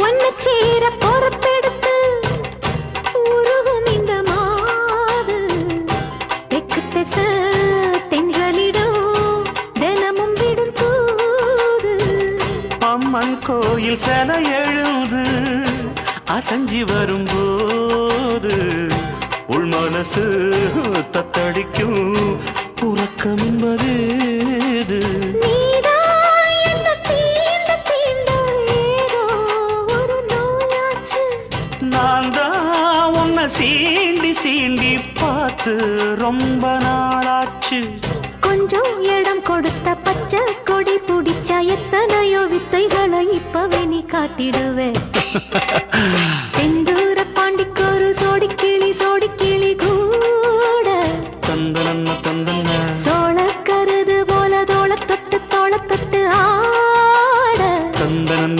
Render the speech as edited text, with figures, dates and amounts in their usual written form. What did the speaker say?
ஒன்ன சேர பொறுப்பெடுத்து உருகும் இந்த மாது தெற்கு திச தென்றலிடம் தினமும் விடும் தூது அம்மன் கோயில் சில எழுது அசஞ்சி வரும்போது உள் மனசு தத்தடிக்கும் உறக்கம் என்பது நான் தான் உன்னை சீண்டி சீண்டி பார்த்து ரொம்ப நாளாச்சு கொஞ்சம் இடம் கொடுத்த பச்சை கொடி பிடிச்சா எத்தனையோ வித்தைகளை இப்பவே நீ காட்டிடுவே செந்தூர பாண்டிக்கோ